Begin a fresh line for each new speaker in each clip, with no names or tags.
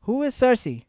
Who is Circe?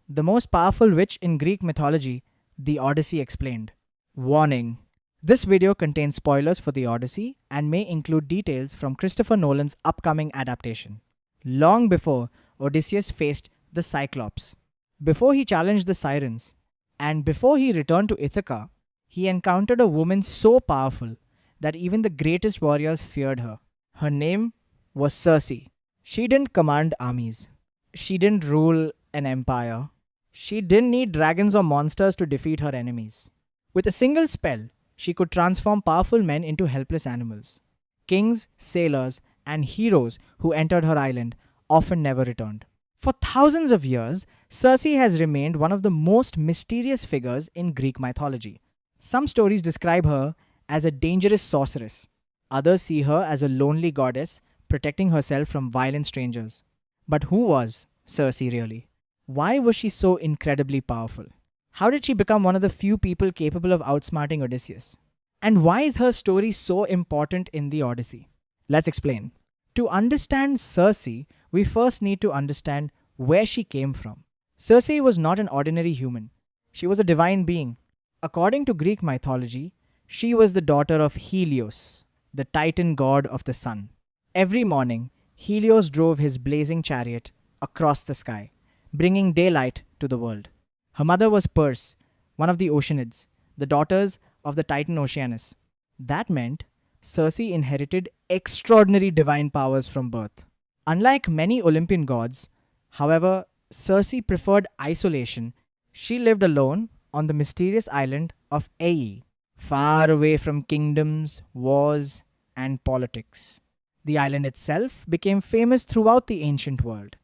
The most powerful witch in Greek mythology, the Odyssey explained. Warning: this video contains spoilers for the Odyssey and may include details from Christopher Nolan's upcoming adaptation. Long before Odysseus faced the Cyclops, before he challenged the Sirens, and before he returned to Ithaca, he encountered a woman so powerful that even the greatest warriors feared her. Her name was Circe. She didn't command armies. She didn't rule an empire. She didn't need dragons or monsters to defeat her enemies. With a single spell, she could transform powerful men into helpless animals. Kings, sailors, and heroes who entered her island often never returned. For thousands of years, Circe has remained one of the most mysterious figures in Greek mythology. Some stories describe her as a dangerous sorceress. Others see her as a lonely goddess protecting herself from violent strangers. But who was Circe really? Why was she so incredibly powerful? How did she become one of the few people capable of outsmarting Odysseus? And why is her story so important in the Odyssey? Let's explain. To understand Circe, we first need to understand where she came from. Circe was not an ordinary human. She was a divine being. According to Greek mythology, she was the daughter of Helios, the Titan god of the sun. Every morning, Helios drove his blazing chariot across the sky, bringing daylight to the world. Her mother was Perse, one of the Oceanids, the daughters of the Titan Oceanus. That meant Circe inherited extraordinary divine powers from birth. Unlike many Olympian gods, however, Circe preferred isolation. She lived alone on the mysterious island of Aeaea, far away from kingdoms, wars, and politics. The island itself became famous throughout the ancient world.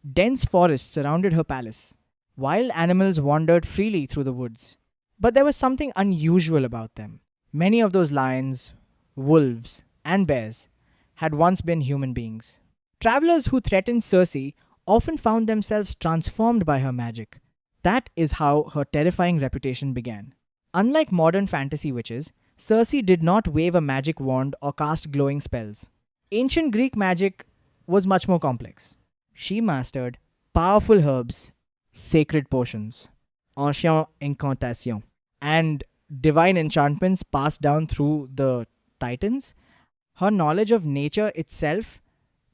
Dense forests surrounded her palace. Wild animals wandered freely through the woods. But there was something unusual about them. Many of those lions, wolves, and bears had once been human beings. Travelers who threatened Circe often found themselves transformed by her magic. That is how her terrifying reputation began. Unlike modern fantasy witches, Circe did not wave a magic wand or cast glowing spells. Ancient Greek magic was much more complex. She mastered powerful herbs, sacred potions, ancient incantations, and divine enchantments passed down through the Titans. Her knowledge of nature itself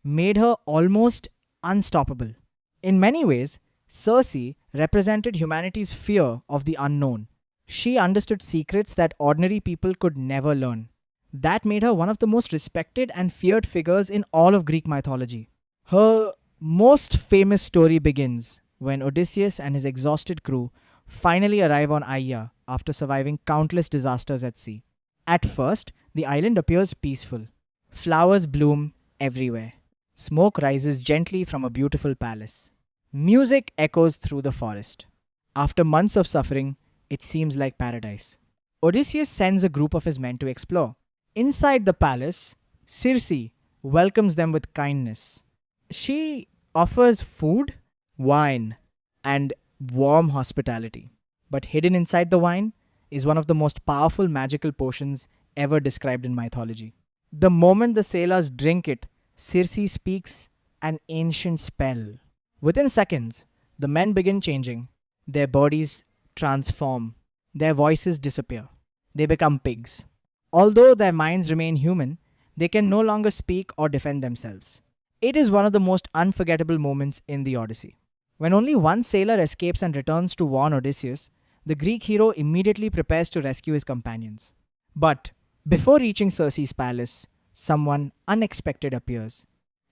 made her almost unstoppable. In many ways, Circe represented humanity's fear of the unknown. She understood secrets that ordinary people could never learn. That made her one of the most respected and feared figures in all of Greek mythology. Her most famous story begins when Odysseus and his exhausted crew finally arrive on Aeaea after surviving countless disasters at sea. At first, the island appears peaceful. Flowers bloom everywhere. Smoke rises gently from a beautiful palace. Music echoes through the forest. After months of suffering, it seems like paradise. Odysseus sends a group of his men to explore. Inside the palace, Circe welcomes them with kindness. She offers food, wine, and warm hospitality. But hidden inside the wine is one of the most powerful magical potions ever described in mythology. The moment the sailors drink it, Circe speaks an ancient spell. Within seconds, the men begin changing. Their bodies transform. Their voices disappear. They become pigs. Although their minds remain human, they can no longer speak or defend themselves. It is one of the most unforgettable moments in the Odyssey. When only one sailor escapes and returns to warn Odysseus, the Greek hero immediately prepares to rescue his companions. But before reaching Circe's palace, someone unexpected appears.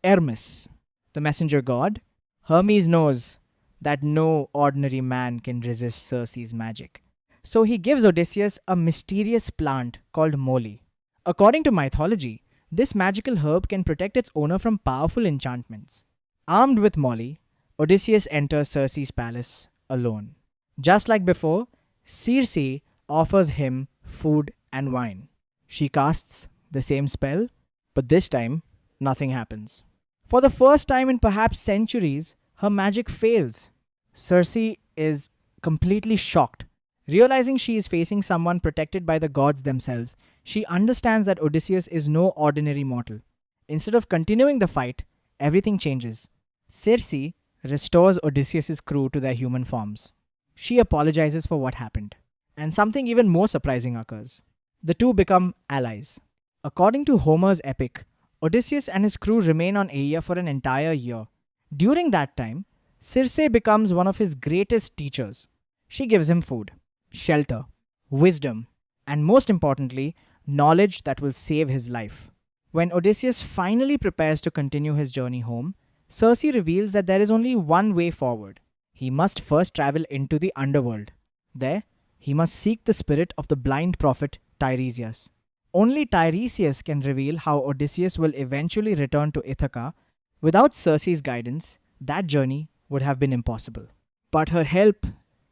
Hermes, the messenger god. Hermes knows that no ordinary man can resist Circe's magic. So he gives Odysseus a mysterious plant called moly. According to mythology, this magical herb can protect its owner from powerful enchantments. Armed with moly, Odysseus enters Circe's palace alone. Just like before, Circe offers him food and wine. She casts the same spell, but this time, nothing happens. For the first time in perhaps centuries, her magic fails. Circe is completely shocked. Realizing she is facing someone protected by the gods themselves, she understands that Odysseus is no ordinary mortal. Instead of continuing the fight, everything changes. Circe restores Odysseus' crew to their human forms. She apologizes for what happened, and something even more surprising occurs. The two become allies. According to Homer's epic, Odysseus and his crew remain on Aeaea for an entire year. During that time, Circe becomes one of his greatest teachers. She gives him food, shelter, wisdom, and most importantly, knowledge that will save his life. When Odysseus finally prepares to continue his journey home, Circe reveals that there is only one way forward. He must first travel into the underworld. There, he must seek the spirit of the blind prophet Tiresias. Only Tiresias can reveal how Odysseus will eventually return to Ithaca. Without Circe's guidance, that journey would have been impossible. But her help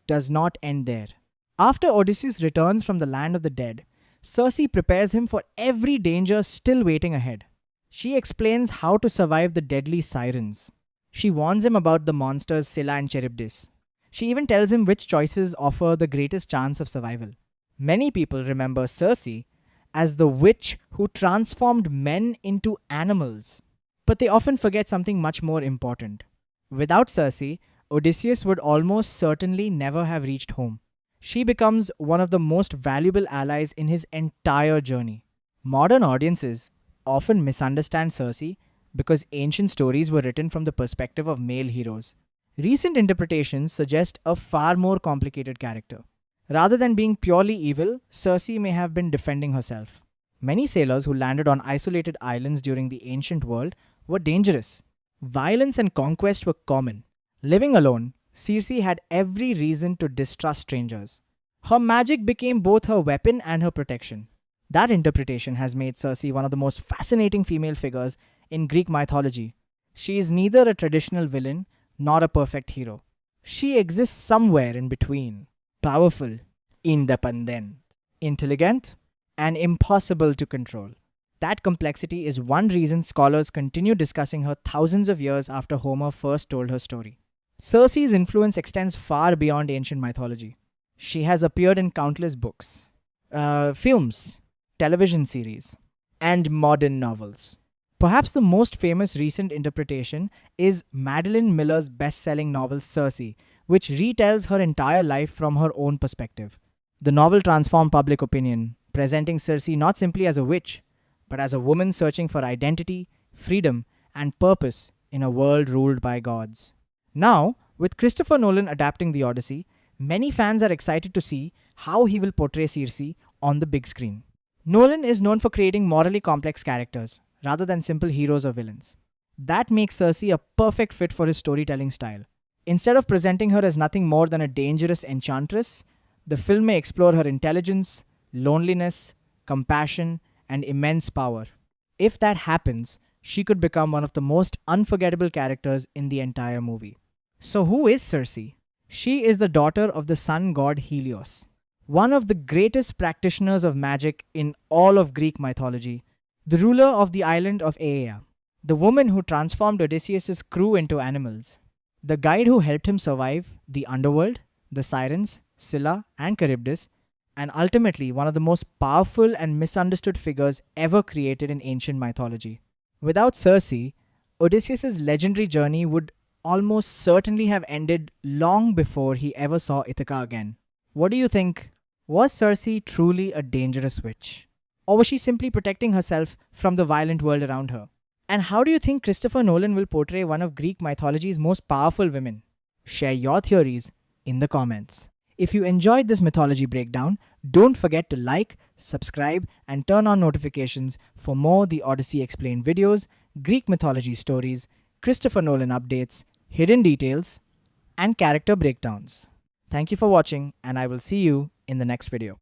does not end there. After Odysseus returns from the land of the dead, Circe prepares him for every danger still waiting ahead. She explains how to survive the deadly sirens. She warns him about the monsters Scylla and Charybdis. She even tells him which choices offer the greatest chance of survival. Many people remember Circe as the witch who transformed men into animals. But they often forget something much more important. Without Circe, Odysseus would almost certainly never have reached home. She becomes one of the most valuable allies in his entire journey. Modern audiences often misunderstand Circe because ancient stories were written from the perspective of male heroes. Recent interpretations suggest a far more complicated character. Rather than being purely evil, Circe may have been defending herself. Many sailors who landed on isolated islands during the ancient world were dangerous. Violence and conquest were common. Living alone, Circe had every reason to distrust strangers. Her magic became both her weapon and her protection. That interpretation has made Circe one of the most fascinating female figures in Greek mythology. She is neither a traditional villain nor a perfect hero. She exists somewhere in between. Powerful, independent, intelligent, and impossible to control. That complexity is one reason scholars continue discussing her thousands of years after Homer first told her story. Circe's influence extends far beyond ancient mythology. She has appeared in countless books, films, television series, and modern novels. Perhaps the most famous recent interpretation is Madeline Miller's best-selling novel Circe, which retells her entire life from her own perspective. The novel transformed public opinion, presenting Circe not simply as a witch, but as a woman searching for identity, freedom, and purpose in a world ruled by gods. Now, with Christopher Nolan adapting The Odyssey, many fans are excited to see how he will portray Circe on the big screen. Nolan is known for creating morally complex characters, rather than simple heroes or villains. That makes Circe a perfect fit for his storytelling style. Instead of presenting her as nothing more than a dangerous enchantress, the film may explore her intelligence, loneliness, compassion, and immense power. If that happens, she could become one of the most unforgettable characters in the entire movie. So who is Circe? She is the daughter of the sun god Helios, one of the greatest practitioners of magic in all of Greek mythology, the ruler of the island of Aeaea, the woman who transformed Odysseus' crew into animals, the guide who helped him survive the underworld, the sirens, Scylla, and Charybdis, and ultimately one of the most powerful and misunderstood figures ever created in ancient mythology. Without Circe, Odysseus' legendary journey would almost certainly have ended long before he ever saw Ithaca again. What do you think? Was Circe truly a dangerous witch? Or was she simply protecting herself from the violent world around her? And how do you think Christopher Nolan will portray one of Greek mythology's most powerful women? Share your theories in the comments. If you enjoyed this mythology breakdown, don't forget to like, subscribe, and turn on notifications for more The Odyssey Explained videos, Greek mythology stories, Christopher Nolan updates, hidden details, and character breakdowns. Thank you for watching, and I will see you in the next video.